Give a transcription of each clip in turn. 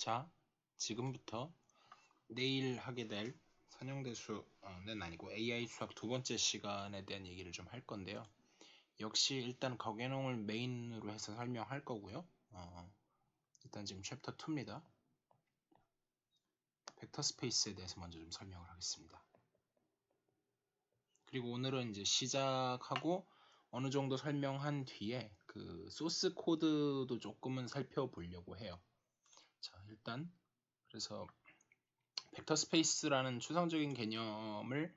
자, 지금부터 내일 하게 될 선형대수는 아니고 AI 수학 두 번째 시간에 대한 얘기를 좀 할 건데요. 역시 일단 거개농을 메인으로 해서 설명할 거고요. 일단 지금 챕터 2입니다. 벡터 스페이스에 대해서 먼저 좀 설명을 하겠습니다. 그리고 오늘은 이제 시작하고 어느 정도 설명한 뒤에 그 소스 코드도 조금은 살펴보려고 해요. 자, 일단 그래서 벡터 스페이스라는 추상적인 개념을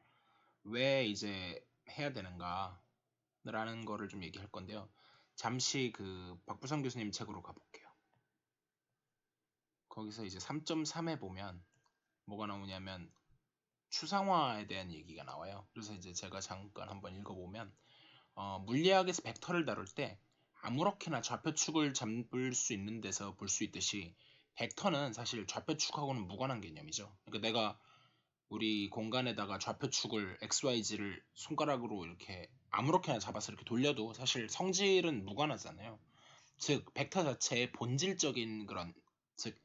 왜 이제 해야 되는가 라는 거를 좀 얘기할 건데요. 잠시 그 박부성 교수님 책으로 가볼게요. 거기서 이제 3.3에 보면 뭐가 나오냐면 추상화에 대한 얘기가 나와요. 그래서 이제 제가 잠깐 한번 읽어보면 물리학에서 벡터를 다룰 때 아무렇게나 좌표축을 잡을 수 있는 데서 볼 수 있듯이 벡터는 사실 좌표축하고는 무관한 개념이죠. 그러니까 내가 우리 공간에다가 좌표축을 XYZ를 손가락으로 이렇게 아무렇게나 잡아서 이렇게 돌려도 사실 성질은 무관하잖아요. 즉 벡터 자체의 본질적인 그런 즉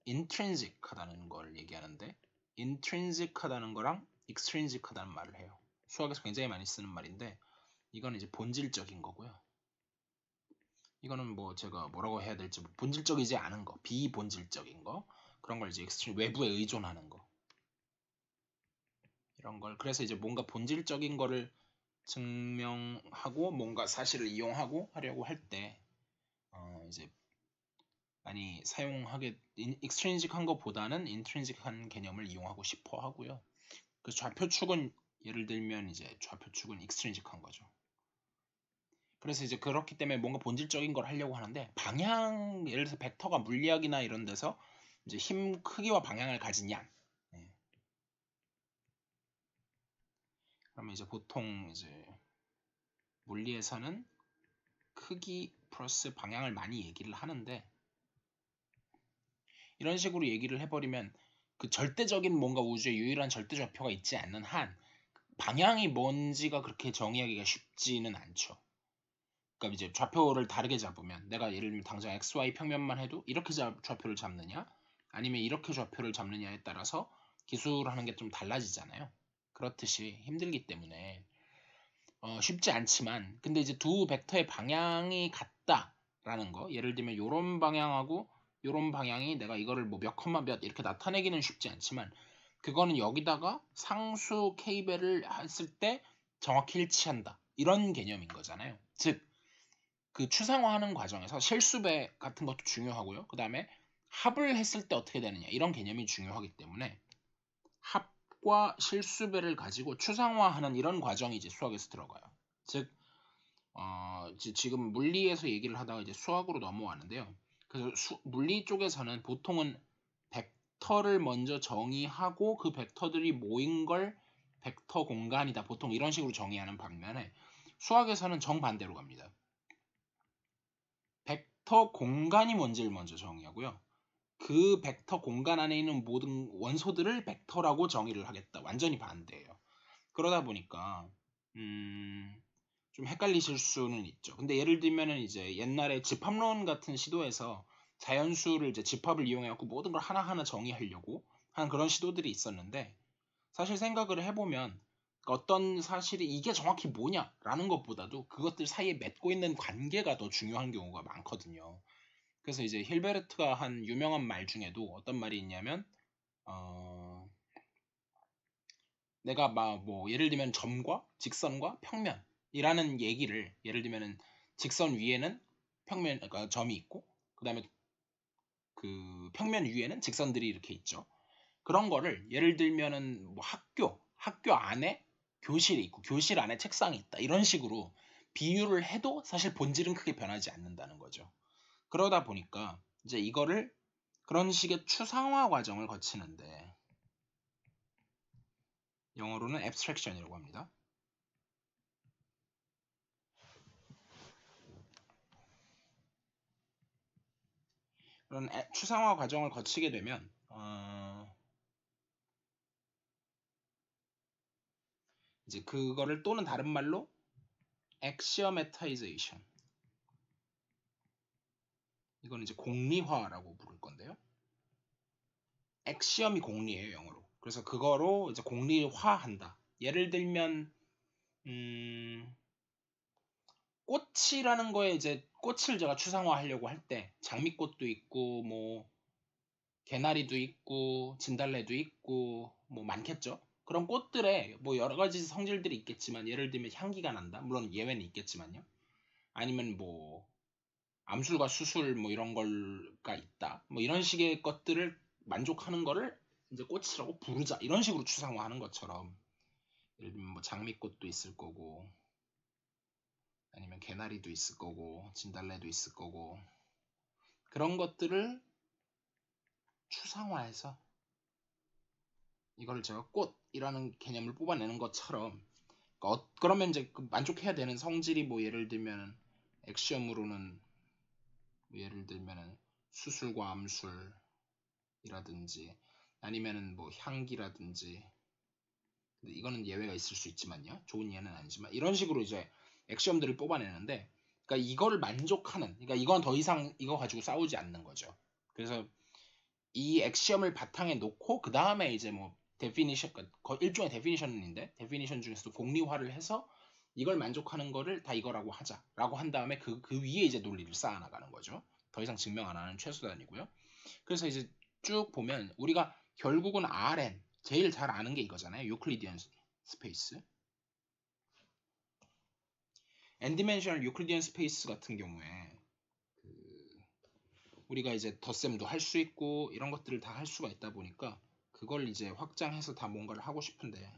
인트린직하다는 걸 얘기하는데 인트린직하다는 거랑 익스트린직하다는 말을 해요. 수학에서 굉장히 많이 쓰는 말인데 이거는 이제 본질적인 거고요. 이거는 뭐 제가 뭐라고 해야 될지 본질적이지 않은 거, 비본질적인 거 그런 걸 이제 외부에 의존하는 거 이런 걸 그래서 이제 뭔가 본질적인 거를 증명하고 뭔가 사실을 이용하고 하려고 할 때 이제 많이 사용하게 익스트린직한 것보다는 인트린직한 개념을 이용하고 싶어 하고요. 그래서 좌표축은 예를 들면 이제 좌표축은 익스트린직한 거죠. 그래서 이제 그렇기 때문에 뭔가 본질적인 걸 하려고 하는데 방향 예를 들어서 벡터가 물리학이나 이런 데서 이제 힘 크기와 방향을 가지냐 그러면 이제 보통 이제 물리에서는 크기 플러스 방향을 많이 얘기를 하는데 이런 식으로 얘기를 해버리면 그 절대적인 뭔가 우주의 유일한 절대 좌표가 있지 않는 한 방향이 뭔지가 그렇게 정의하기가 쉽지는 않죠. 그러니까 이제 좌표를 다르게 잡으면 내가 예를 들면 당장 XY 평면만 해도 이렇게 좌표를 잡느냐 아니면 이렇게 좌표를 잡느냐에 따라서 기술하는 게 좀 달라지잖아요. 그렇듯이 힘들기 때문에 쉽지 않지만 근데 이제 두 벡터의 방향이 같다라는 거 예를 들면 이런 방향하고 이런 방향이 내가 이거를 뭐 몇 컴마 몇 이렇게 나타내기는 쉽지 않지만 그거는 여기다가 상수 k배를 했을 때 정확히 일치한다 이런 개념인 거잖아요. 즉 그 추상화하는 과정에서 실수배 같은 것도 중요하고요. 그 다음에 합을 했을 때 어떻게 되느냐 이런 개념이 중요하기 때문에 합과 실수배를 가지고 추상화하는 이런 과정이 이제 수학에서 들어가요. 즉 지금 물리에서 얘기를 하다가 이제 수학으로 넘어왔는데요. 그래서 물리 쪽에서는 보통은 벡터를 먼저 정의하고 그 벡터들이 모인 걸 벡터 공간이다. 보통 이런 식으로 정의하는 반면에 수학에서는 정반대로 갑니다. 벡터 공간이 뭔지를 먼저 정의하고요. 그 벡터 공간 안에 있는 모든 원소들을 벡터라고 정의를 하겠다. 완전히 반대예요. 그러다 보니까 좀 헷갈리실 수는 있죠. 근데 예를 들면은 이제 옛날에 집합론 같은 시도에서 자연수를 이제 집합을 이용해갖고 모든 걸 하나하나 정의하려고 하는 그런 시도들이 있었는데 사실 생각을 해보면 어떤 사실이 이게 정확히 뭐냐라는 것보다도 그것들 사이에 맺고 있는 관계가 더 중요한 경우가 많거든요. 그래서 이제 힐베르트가 한 유명한 말 중에도 어떤 말이 있냐면 내가 막 뭐 예를 들면 점과 직선과 평면이라는 얘기를 예를 들면은 직선 위에는 평면 그러니까 점이 있고 그다음에 그 평면 위에는 직선들이 이렇게 있죠. 그런 거를 예를 들면은 뭐 학교 안에 교실이 있고 교실 안에 책상이 있다. 이런 식으로 비유를 해도 사실 본질은 크게 변하지 않는다는 거죠. 그러다 보니까 이제 이거를 그런 식의 추상화 과정을 거치는데 영어로는 abstraction이라고 합니다. 그런 추상화 과정을 거치게 되면 이제 그거를 또는 다른 말로 axiomatization 이건 이제 공리화라고 부를 건데요. 엑시엄이 공리예요, 영어로. 그래서 그거로 이제 공리화한다. 예를 들면 꽃이라는 거에 이제 꽃을 제가 추상화하려고 할 때 장미꽃도 있고 뭐 개나리도 있고 진달래도 있고 뭐 많겠죠. 그런 꽃들에 뭐 여러 가지 성질들이 있겠지만 예를 들면 향기가 난다. 물론 예외는 있겠지만요. 아니면 뭐 암술과 수술 뭐 이런 걸가 있다. 뭐 이런 식의 것들을 만족하는 거를 이제 꽃이라고 부르자. 이런 식으로 추상화하는 것처럼 예를 들면 뭐 장미꽃도 있을 거고 아니면 개나리도 있을 거고 진달래도 있을 거고 그런 것들을 추상화해서 이걸 제가 꽃이라는 개념을 뽑아내는 것처럼 그러면 이제 만족해야 되는 성질이 뭐 예를 들면 액시엄으로는 뭐 예를 들면 수술과 암술이라든지 아니면은 뭐 향기라든지 이거는 예외가 있을 수 있지만요. 좋은 예는 아니지만 이런 식으로 이제 액시엄들을 뽑아내는데 그러니까 이거를 만족하는 그러니까 이건 더 이상 이거 가지고 싸우지 않는 거죠. 그래서 이 액시엄을 바탕에 놓고 그 다음에 이제 뭐 데피니션 일종의 데피니션인데 데피니션 중에서도 공리화를 해서 이걸 만족하는 거를 다 이거라고 하자라고 한 다음에 그 위에 이제 논리를 쌓아나가는 거죠. 더 이상 증명 안 하는 최소단이고요. 그래서 이제 쭉 보면 우리가 결국은 Rn 제일 잘 아는 게 이거잖아요. 유클리디언 스페이스. n디멘셔널 유클리디언 스페이스 같은 경우에 우리가 이제 덧셈도 할 수 있고 이런 것들을 다 할 수가 있다 보니까 그걸 이제 확장해서 다 뭔가를 하고 싶은데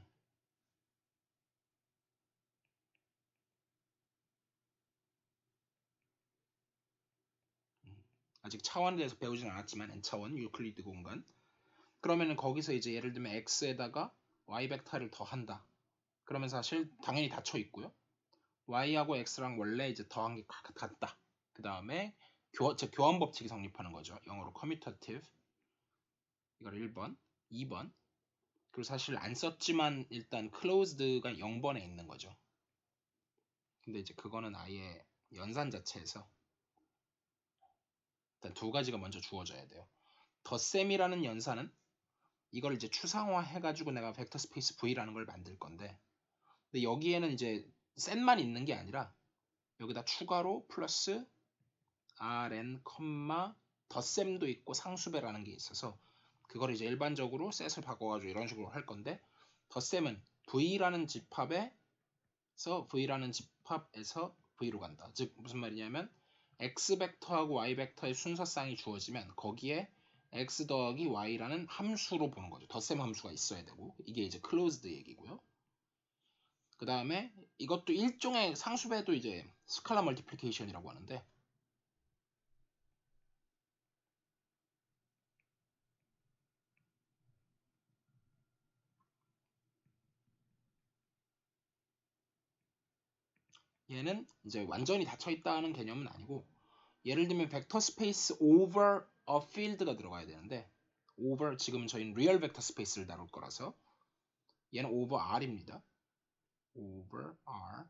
아직 차원에 대해서 배우진 않았지만 n차원 유클리드 공간 그러면은 거기서 이제 예를 들면 x에다가 y 벡터를 더한다 그러면 사실 당연히 닫혀 있고요 y하고 x랑 원래 이제 더한 게 같다 그 다음에 교환 법칙이 성립하는 거죠 영어로 commutative 이걸 1번 2번 그리고 사실 안 썼지만 일단 closed가 0번에 있는 거죠 근데 이제 그거는 아예 연산 자체에서 일단 두 가지가 먼저 주어져야 돼요. 덧셈이라는 연산은 이걸 이제 추상화 해가지고 내가 벡터 스페이스 V라는 걸 만들 건데 근데 여기에는 이제 셋만 있는 게 아니라 여기다 추가로 플러스 Rn, 덧셈도 있고 상수배라는 게 있어서 그걸 이제 일반적으로 셋을 바꿔가지고 이런 식으로 할 건데 덧셈은 V라는 집합에서 V라는 집합에서 V로 간다. 즉 무슨 말이냐면 x 벡터하고 y 벡터의 순서쌍이 주어지면 거기에 x 더하기 y라는 함수로 보는 거죠. 덧셈 함수가 있어야 되고 이게 이제 클로즈드 얘기고요. 그 다음에 이것도 일종의 상수배도 이제 스칼라 멀티플리케이션이라고 하는데 얘는 이제 완전히 닫혀 있다는 개념은 아니고 예를 들면 벡터 스페이스 over a field가 들어가야 되는데 over 지금 저희는 리얼 벡터 스페이스를 다룰 거라서 얘는 over r입니다. over r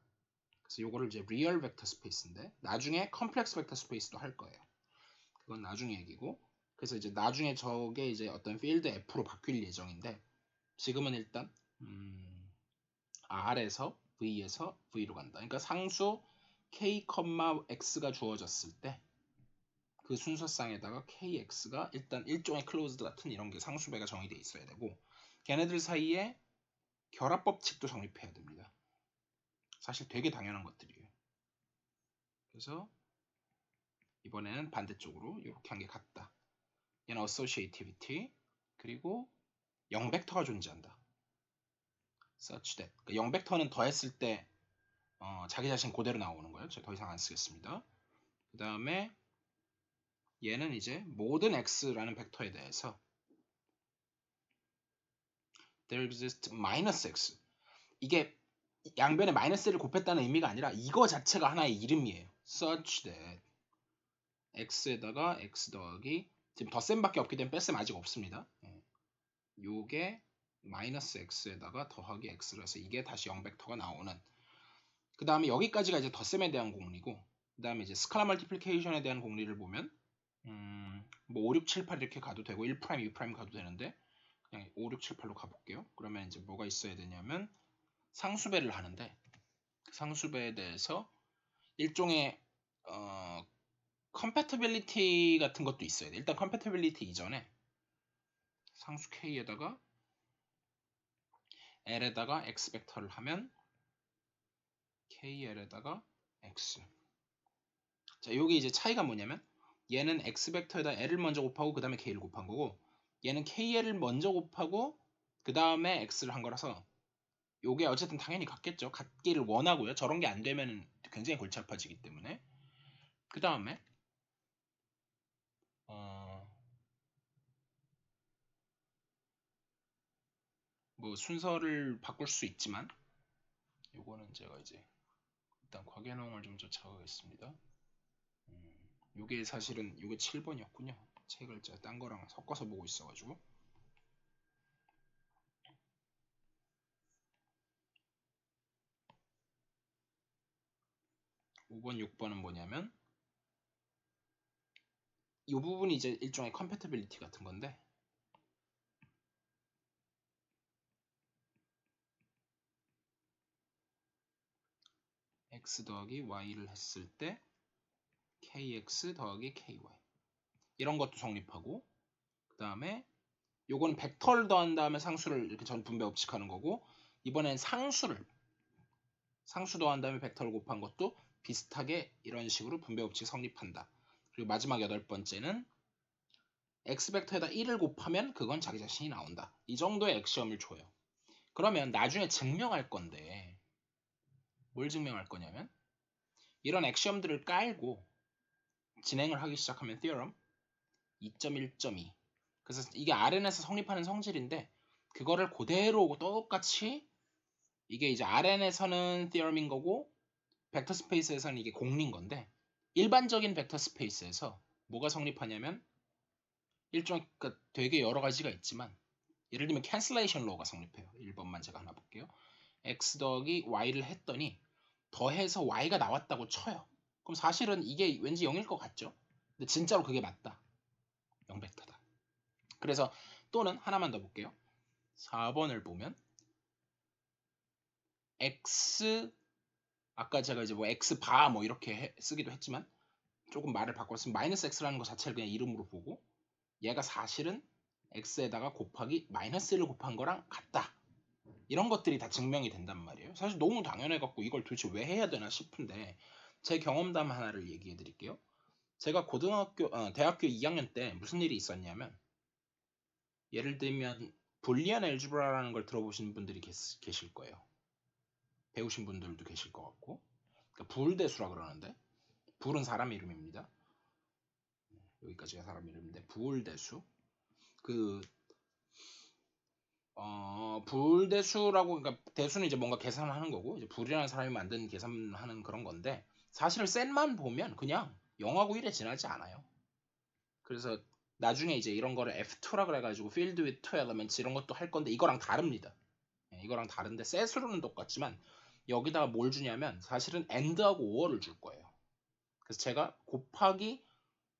그래서 요거를 이제 리얼 벡터 스페이스인데 나중에 컴플렉스 벡터 스페이스도 할 거예요. 그건 나중에 얘기고 그래서 이제 나중에 저게 이제 어떤 필드 F로 바뀔 예정인데 지금은 일단 R에서 V에서 V로 간다. 그러니까 상수 K, X가 주어졌을 때 그 순서쌍에다가 KX가 일단 일종의 클로즈드 같은 이런 게 상수배가 정의되어 있어야 되고 걔네들 사이에 결합 법칙도 성립해야 됩니다. 사실 되게 당연한 것들이에요. 그래서 이번에는 반대쪽으로 이렇게 한 게 같다. 얘는 associativity 그리고 0벡터가 존재한다. such that 0벡터는 더했을 때 자기 자신 그대로 나오는 거예요. 제가 더 이상 안 쓰겠습니다. 그 다음에 얘는 이제 모든 x라는 벡터에 대해서 there exists minus x 이게 양변에 마이너스를 곱했다는 의미가 아니라 이거 자체가 하나의 이름이에요. such that x에다가 x 더하기 지금 덧셈밖에 없기 때문에 뺄셈 아직 없습니다. 요게 마이너스 x에다가 더하기 x를 해서 이게 다시 0벡터가 나오는 그 다음에 여기까지가 이제 덧셈에 대한 공리고 그 다음에 이제 스칼라 멀티플리케이션에 대한 공리를 보면 뭐 5, 6, 7, 8 이렇게 가도 되고 1', 2' 가도 되는데 그냥 5, 6, 7, 8로 가볼게요. 그러면 이제 뭐가 있어야 되냐면 상수배를 하는데 그 상수배에 대해서 일종의 compatibility 같은 것도 있어야 돼. 일단 compatibility 이전에 상수 k에다가 l에다가 x 벡터를 하면 kl에다가 x. 자, 여기 이제 차이가 뭐냐면 얘는 x 벡터에다 l을 먼저 곱하고 그 다음에 k를 곱한 거고 얘는 kl을 먼저 곱하고 그 다음에 x를 한 거라서 요게 어쨌든 당연히 같겠죠. 같기를 원하고요. 저런 게 안 되면 굉장히 골치 아파지기 때문에 그 다음에 뭐 순서를 바꿀 수 있지만 요거는 제가 이제 일단 곽연홍을 좀 쫓아가겠습니다. 요게 사실은 요게 7번이었군요. 책을 제가 딴 거랑 섞어서 보고 있어가지고 5번, 6번은 뭐냐면 이 부분이 이제 일종의 compatibility 같은 건데 x 더하기 y를 했을 때 kx 더하기 ky 이런 것도 성립하고 그 다음에 요거는 벡터를 더한 다음에 상수를 이렇게 전 분배 법칙하는 거고 이번엔 상수 더한 다음에 벡터를 곱한 것도 비슷하게 이런 식으로 분배 법칙 성립한다. 그리고 마지막 8번째는 x 벡터에다 1을 곱하면 그건 자기 자신이 나온다. 이 정도의 액시엄을 줘요. 그러면 나중에 증명할 건데 뭘 증명할 거냐면 이런 액시엄들을 깔고 진행을 하기 시작하면 theorem 2.1.2 그래서 이게 RN에서 성립하는 성질인데 그거를 그대로 똑같이 이게 이제 RN에서는 theorem인 거고 벡터 스페이스에서는 이게 공리인 건데 일반적인 벡터 스페이스에서 뭐가 성립하냐면 일종의 그러니까 되게 여러 가지가 있지만 예를 들면 cancellation law가 성립해요. 1번만 제가 하나 볼게요. x 더하기 y를 했더니 더해서 y가 나왔다고 쳐요. 그럼 사실은 이게 왠지 0일 것 같죠? 근데 진짜로 그게 맞다. 0벡터다. 그래서 또는 하나만 더 볼게요. 4번을 보면 x 아까 제가 이제 뭐 x 바 뭐 이렇게 쓰기도 했지만 조금 말을 바꿨으면 마이너스 x라는 거 자체를 그냥 이름으로 보고 얘가 사실은 x에다가 곱하기 마이너스 1을 곱한 거랑 같다. 이런 것들이 다 증명이 된단 말이에요. 사실 너무 당연해갖고 이걸 도대체 왜 해야 되나 싶은데 제 경험담 하나를 얘기해 드릴게요. 제가 대학교 2학년 때 무슨 일이 있었냐면 예를 들면 불리안 엘즈브라라는 걸 들어보신 분들이 계실 거예요. 배우신 분들도 계실 것 같고 그러니까 불대수라 그러는데 불은 사람 이름입니다. 여기까지가 사람 이름인데 불대수 그 불대수라고 그러니까 대수는 이제 뭔가 계산을 하는 거고 이제 불이라는 사람이 만든 계산하는 그런 건데 사실 셋만 보면 그냥 0하고 1에 지나지 않아요. 그래서 나중에 이제 이런 거를 F2라 그래가지고 Filled with Two Elements 이런 것도 할 건데 이거랑 다릅니다. 이거랑 다른데 셋으로는 똑같지만 여기다가 뭘 주냐면 사실은 AND하고 OR을 줄 거예요. 그래서 제가 곱하기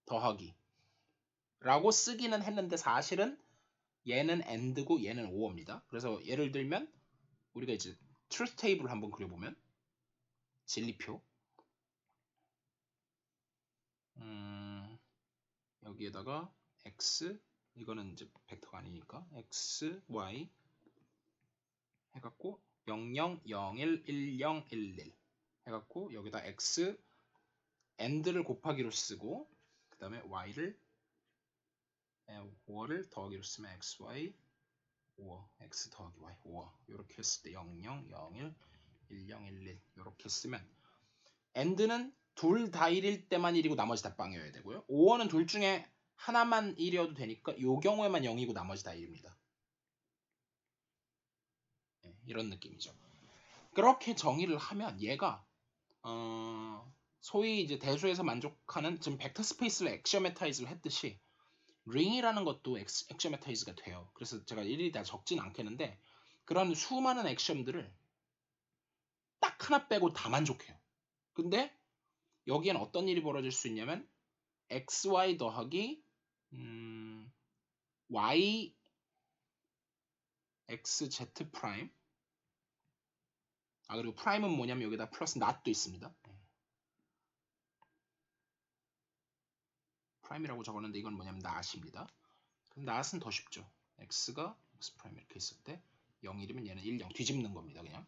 더하기 라고 쓰기는 했는데 사실은 얘는 AND고 얘는 OR입니다. 그래서 예를 들면 우리가 이제 트루스 테이블을 한번 그려보면 진리표 여기에다가 x 이거는 이제 벡터가 아니니까 x, y 해갖고 0, 0, 0, 1, 1, 0, 1, 1 해갖고 여기다 x and를 곱하기로 쓰고 그 다음에 y를 5를 더하기로 쓰면 xy 5 x 더하기 y 5 이렇게 했을 때 0, 0, 0, 1, 1, 0, 1, 1 이렇게 쓰면 and는 둘 다 1일 때만 1이고 나머지 다 0이어야 되고요. 5원은 둘 중에 하나만 1이어도 되니까 이 경우에만 0이고 나머지 다 1입니다. 네, 이런 느낌이죠. 그렇게 정의를 하면 얘가 소위 이제 대수에서 만족하는 지금 벡터 스페이스를 엑시오메타이즈를 했듯이 링이라는 것도 엑시오메타이즈가 돼요. 그래서 제가 일일이 다 적진 않겠는데 그런 수많은 엑시엄들을 딱 하나 빼고 다 만족해요. 근데 여기엔 어떤 일이 벌어질 수 있냐면 xy 더하기 y xz 프라임. 그리고 프라임은 뭐냐면 여기다 플러스 not도 있습니다. 프라임이라고 적었는데 이건 뭐냐면 not입니다. 그럼 not은 더 쉽죠. x가 x 프라임 이렇게 있을 때 0, 1이면 얘는 1, 0 뒤집는 겁니다. 그냥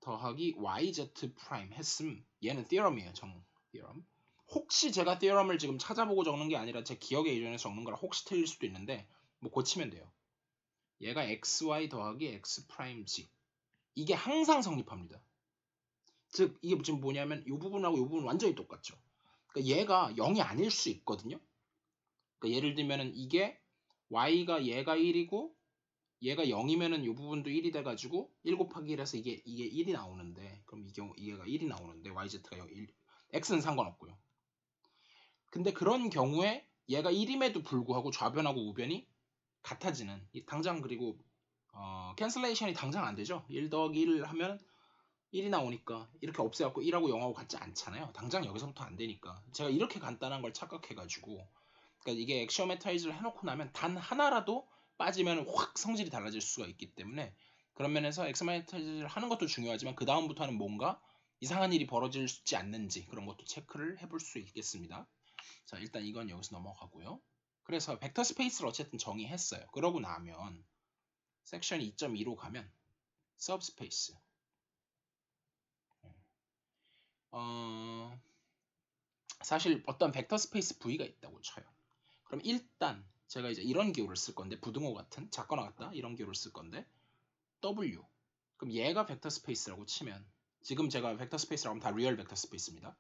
더하기 yz 프라임 했음. 얘는 theorem이에요. theorem. 혹시 제가 theorem을 지금 찾아보고 적는 게 아니라 제 기억에 의존해서 적는 거라 혹시 틀릴 수도 있는데 뭐 고치면 돼요. 얘가 xy 더하기 x 프라임 z. 이게 항상 성립합니다. 즉 이게 지금 뭐냐면 이 부분하고 이 부분 완전히 똑같죠. 그러니까 얘가 0이 아닐 수 있거든요. 그러니까 예를 들면은 이게 y가 얘가 1이고 얘가 0이면은 이 부분도 1이 돼가지고 1 곱하기 1해서 이게 1이 나오는데 그럼 이게가 1이 나오는데 yz가 1, x는 상관없고요. 근데 그런 경우에 얘가 1임에도 불구하고 좌변하고 우변이 같아지는 당장 그리고 캔슬레이션이 당장 안 되죠. 1 더하기 1을 하면 1이 나오니까 이렇게 없애갖고 1하고 0하고 같지 않잖아요. 당장 여기서부터 안 되니까 제가 이렇게 간단한 걸 착각해가지고 그러니까 이게 액시오메타이즈를 해놓고 나면 단 하나라도 빠지면 확 성질이 달라질 수가 있기 때문에 그런 면에서 액시오메타이즈를 하는 것도 중요하지만 그 다음부터는 뭔가 이상한 일이 벌어지지 않는지 그런 것도 체크를 해볼 수 있겠습니다. 자 일단 이건 여기서 넘어가고요. 그래서 벡터 스페이스를 어쨌든 정의했어요. 그러고 나면 섹션 2.2로 가면 서브스페이스 사실 어떤 벡터 스페이스 V가 있다고 쳐요. 그럼 일단 제가 이제 이런 기호를 쓸 건데 부등호 같은 작거나 같다 이런 기호를 쓸 건데 W 그럼 얘가 벡터 스페이스라고 치면 지금 제가 벡터 스페이스라고 하면 다 리얼 벡터 스페이스입니다.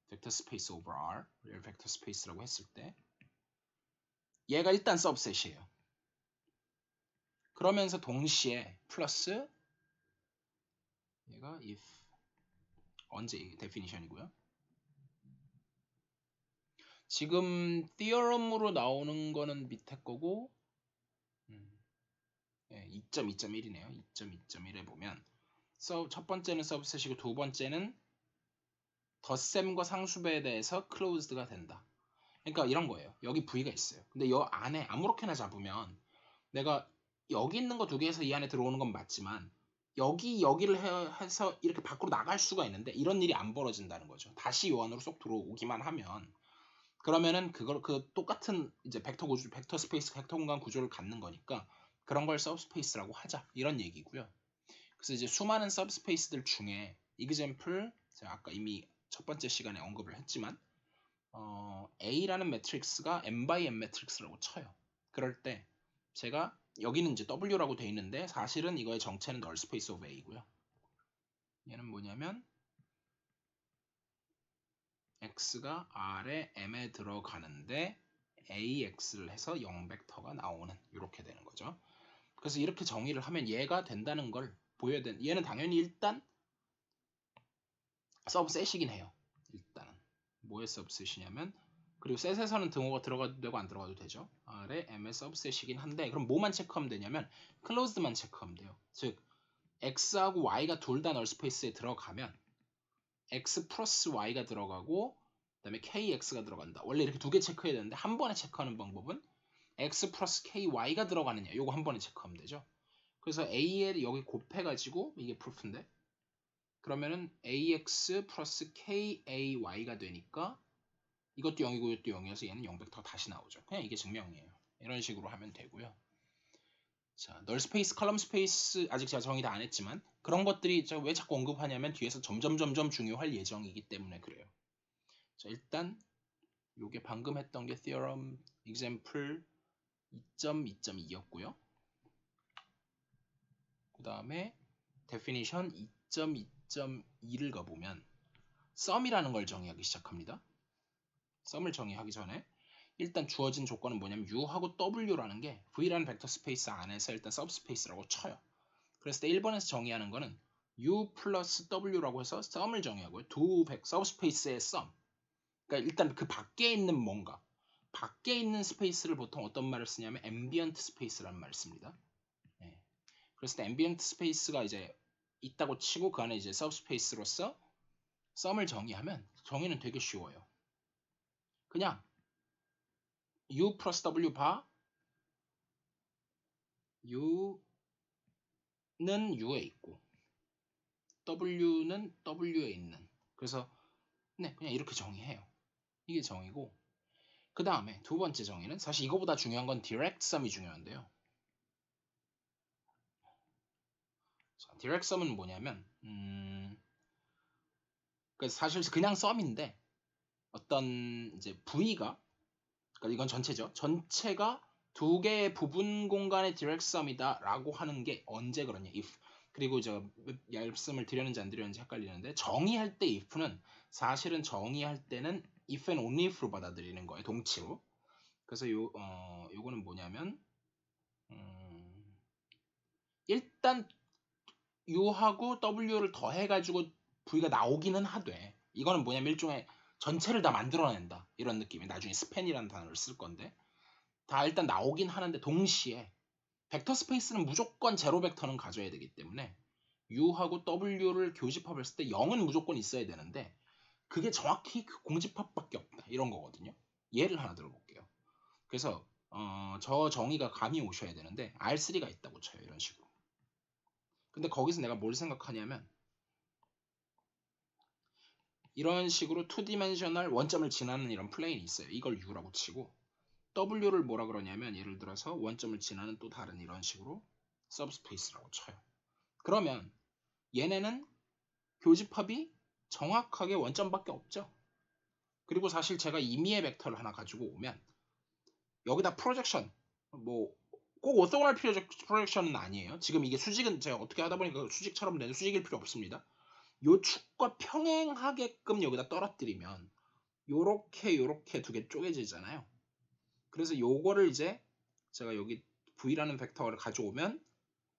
벡터 스페이스 오버 R 리얼 벡터 스페이스라고 했을 때 얘가 일단 서브셋이에요. 그러면서 동시에 플러스 얘가 if 언제 데피니션이고요. 지금 theorem으로 나오는 거는 밑에 거고 2.2.1이네요. 2.2.1에 보면 첫 번째는 서브셋이고 두 번째는 덧셈과 상수배에 대해서 closed가 된다. 그러니까 이런 거예요. 여기 V가 있어요. 근데 이 안에 아무렇게나 잡으면 내가 여기 있는 거 두 개에서 이 안에 들어오는 건 맞지만 여기를 해서 이렇게 밖으로 나갈 수가 있는데 이런 일이 안 벌어진다는 거죠. 다시 요 안으로 쏙 들어오기만 하면 그러면은 그 똑같은 이제 벡터 스페이스, 벡터 공간 구조를 갖는 거니까 그런 걸 서브스페이스라고 하자 이런 얘기고요. 그래서 이제 수많은 서브스페이스들 중에 example 제가 아까 이미 첫 번째 시간에 언급을 했지만 A라는 매트릭스가 m by n 매트릭스라고 쳐요. 그럴 때 제가 여기는 이제 W라고 돼 있는데 사실은 이거의 정체는 null space of A고요. 얘는 뭐냐면 X가 R에 M에 들어가는데 AX를 해서 0벡터가 나오는 이렇게 되는 거죠. 그래서 이렇게 정의를 하면 얘가 된다는 걸 보여야 되는 얘는 당연히 일단 서브셋이긴 해요. 일단은 뭐의 서브셋이냐면 그리고 셋에서는 등호가 들어가도 되고 안 들어가도 되죠. R에 M의 서브셋이긴 한데 그럼 뭐만 체크하면 되냐면 클로즈드만 체크하면 돼요. 즉 X하고 Y가 둘 다 null 스페이스에 들어가면 X 플러스 Y가 들어가고 그 다음에 KX가 들어간다. 원래 이렇게 두 개 체크해야 되는데 한 번에 체크하는 방법은 X 플러스 KY가 들어가느냐 요거 한 번에 체크하면 되죠. 그래서 A에 여기 곱해가지고 이게 프루프인데 그러면은 AX 플러스 KAY가 되니까 이것도 0이고 이것도 0이어서 얘는 0벡터가 다시 나오죠. 그냥 이게 증명이에요. 이런 식으로 하면 되고요. 자, 널 스페이스, 컬럼 스페이스 아직 제가 정의 다 안 했지만 그런 것들이 제가 왜 자꾸 언급하냐면 뒤에서 점점 중요할 예정이기 때문에 그래요. 자, 일단 요게 방금 했던 게 theorem example 2.2.2였고요. 그 다음에 definition 2.2.2를 가보면 sum이라는 걸 정의하기 시작합니다. sum을 정의하기 전에 일단 주어진 조건은 뭐냐면 u하고 w라는 게 v라는 벡터 스페이스 안에서 일단 서브스페이스라고 쳐요. 그랬을 때 1번에서 정의하는 거는 u 플러스 w라고 해서 sum을 정의하고요. 두 서브스페이스의 sum. 그러니까 일단 그 밖에 있는 뭔가 밖에 있는 스페이스를 보통 어떤 말을 쓰냐면 ambient 스페이스라는 말을 씁니다. 네. 그랬을 때 ambient 스페이스가 이제 있다고 치고 그 안에 이제 서브스페이스로서 sum을 정의하면 정의는 되게 쉬워요. 그냥 u 플러스 w 바 u는 u에 있고 w는 w에 있는. 그래서 네, 그냥 이렇게 정의해요. 이게 정의고, 그 다음에 두 번째 정의는 사실 이거보다 중요한 건 direct sum이 중요한데요. 자, direct sum은 뭐냐면 사실 그냥 썸인데 어떤 이제 V가, 그러니까 이건 전체죠. 전체가 두 개의 부분 공간의 direct sum이다 라고 하는 게 언제 그러냐, if. 그리고 제가 말씀을 드렸는지 안 드렸는지 헷갈리는데, 정의할 때 if는 사실은 정의할 때는 if and only if로 받아들이는 거예요, 동치로. 그래서 요거는 뭐냐면 일단 u하고 w를 더해가지고 v가 나오기는 하되, 이거는 뭐냐면 일종의 전체를 다 만들어낸다 이런 느낌이, 나중에 스팬이라는 단어를 쓸 건데 다 일단 나오긴 하는데, 동시에 벡터 스페이스는 무조건 제로 벡터는 가져야 되기 때문에 u하고 w를 교집합했을 때 0은 무조건 있어야 되는데, 그게 정확히 그 공집합밖에 없다 이런 거거든요. 예를 하나 들어볼게요. 그래서 저 정의가 감이 오셔야 되는데 R3가 있다고 쳐요, 이런 식으로. 근데 거기서 내가 뭘 생각하냐면, 이런 식으로 2디멘셔널 원점을 지나는 이런 플레인이 있어요. 이걸 U라고 치고, W를 뭐라 그러냐면, 예를 들어서 원점을 지나는 또 다른 이런 식으로 서브스페이스라고 쳐요. 그러면 얘네는 교집합이 정확하게 원점밖에 없죠. 그리고 사실 제가 임의의 벡터를 하나 가지고 오면 여기다 프로젝션, 뭐 꼭 오토고널 프로젝션은 아니에요. 지금 이게 수직은 제가 어떻게 하다 보니까 수직처럼 되는, 수직일 필요 없습니다. 요 축과 평행하게끔 여기다 떨어뜨리면 요렇게 두 개 쪼개지잖아요. 그래서 요거를 이제 제가 여기 v라는 벡터를 가져오면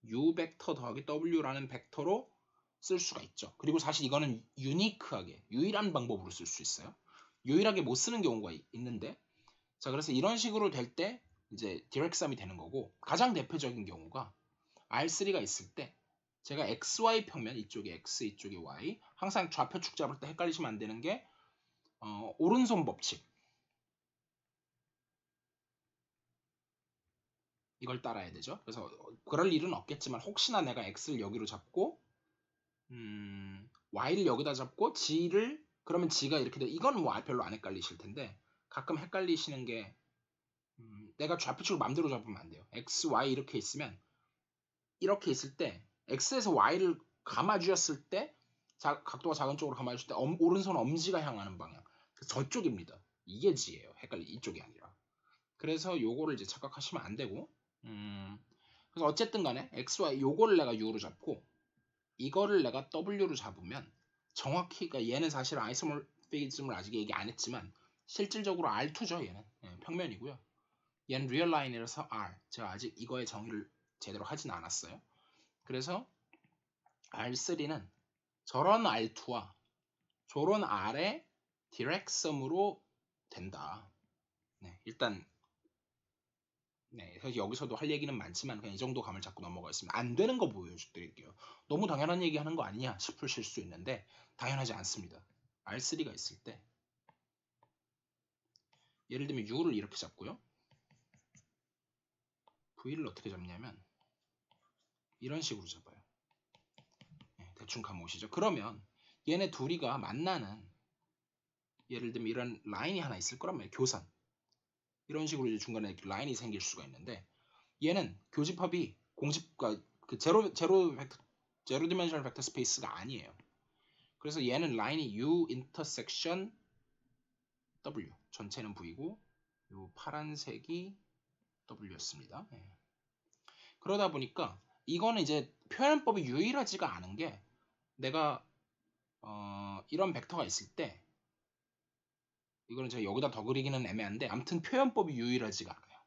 u 벡터 더하기 w라는 벡터로 쓸 수가 있죠. 그리고 사실 이거는 유니크하게, 유일한 방법으로 쓸 수 있어요. 유일하게 못 쓰는 경우가 있는데, 자, 그래서 이런 식으로 될 때 이제 direct sum이 되는 거고, 가장 대표적인 경우가 R3가 있을 때 제가 XY 평면, 이쪽이 X, 이쪽이 Y, 항상 좌표축 잡을 때 헷갈리시면 안 되는 게 오른손 법칙, 이걸 따라야 되죠. 그래서 그럴 일은 없겠지만 혹시나 내가 X를 여기로 잡고 Y를 여기다 잡고 G를, 그러면 G가 이렇게 돼. 이건 뭐 별로 안 헷갈리실 텐데, 가끔 헷갈리시는 게 내가 좌표축을 마음대로 잡으면 안 돼요. X, Y 이렇게 있으면, 이렇게 있을 때 X에서 Y를 감아주었을 때, 각도가 작은 쪽으로 감아줄 때 오른손 엄지가 향하는 방향, 저쪽입니다. 이게 G예요. 이쪽이 아니라. 그래서 요거를 이제 착각하시면 안 되고, 그래서 어쨌든 간에 XY 요거를 내가 U로 잡고 이거를 내가 W로 잡으면 정확히, 그러니까 얘는 사실 아이소모피즘을 아직 얘기 안 했지만 실질적으로 R2죠. 얘는 평면이고요. 얘는 리얼 라인이라서 R. 제가 아직 이거의 정의를 제대로 하진 않았어요. 그래서 R3는 저런 R2와 저런 R의 디렉섬으로 된다. 네, 일단 네, 사실 여기서도 할 얘기는 많지만 그냥 이 정도 감을 잡고 넘어가겠습니다. 안 되는 거 보여드릴게요. 너무 당연한 얘기 하는 거 아니냐 싶으실 수 있는데 당연하지 않습니다. R3가 있을 때 예를 들면 U를 이렇게 잡고요. V를 어떻게 잡냐면 이런 식으로 잡아요. 네, 대충 감 오시죠? 그러면 얘네 둘이가 만나는, 예를 들면 이런 라인이 하나 있을 거란 말이에요. 교선. 이런 식으로 이제 중간에 이렇게 라인이 생길 수가 있는데, 얘는 교집합이 공집과 그 제로 디멘셔널 벡터 스페이스가 아니에요. 그래서 얘는 라인이 U 인터섹션 W, 전체는 V고 요 파란색이 W였습니다. 네. 그러다 보니까 이거는 이제 표현법이 유일하지가 않은 게, 내가 이런 벡터가 있을 때, 이거는 제가 여기다 더 그리기는 애매한데 아무튼 표현법이 유일하지가 않아요.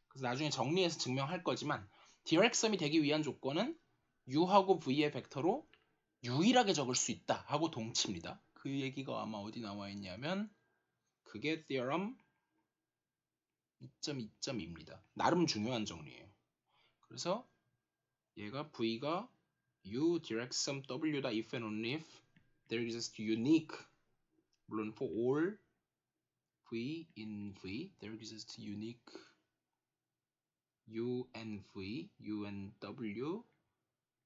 그래서 나중에 정리해서 증명할 거지만 디렉섬이 되기 위한 조건은 U하고 V의 벡터로 유일하게 적을 수 있다 하고 동치입니다. 그 얘기가 아마 어디 나와 있냐면 그게 theorem 2.2.2입니다. 나름 중요한 정리예요. 그래서 얘가 V가 U direct sum W다 if and only if there exists unique, 물론 for all v in v, there exists unique u and v, u and w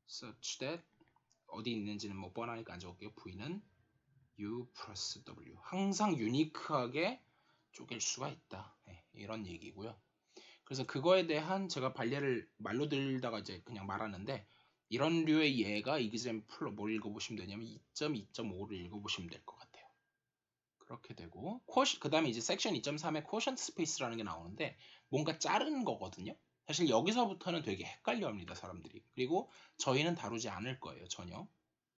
such that 어디 있는지는 뭐 뻔하니까 안 적을게요. v는 u 플러스 w, 항상 유니크하게 쪼갤 수가 있다. 네, 이런 얘기고요. 그래서 그거에 대한 제가 발례를 말로 들다가 이제 그냥 말하는데, 이런 류의 예가 example로 뭘 읽어보시면 되냐면 2.2.5를 읽어보시면 될 것 같아요. 그렇게 되고, 그 다음에 이제 섹션 2.3에 quotient space라는 게 나오는데 뭔가 자른 거거든요. 사실 여기서부터는 되게 헷갈려 합니다, 사람들이. 그리고 저희는 다루지 않을 거예요, 전혀.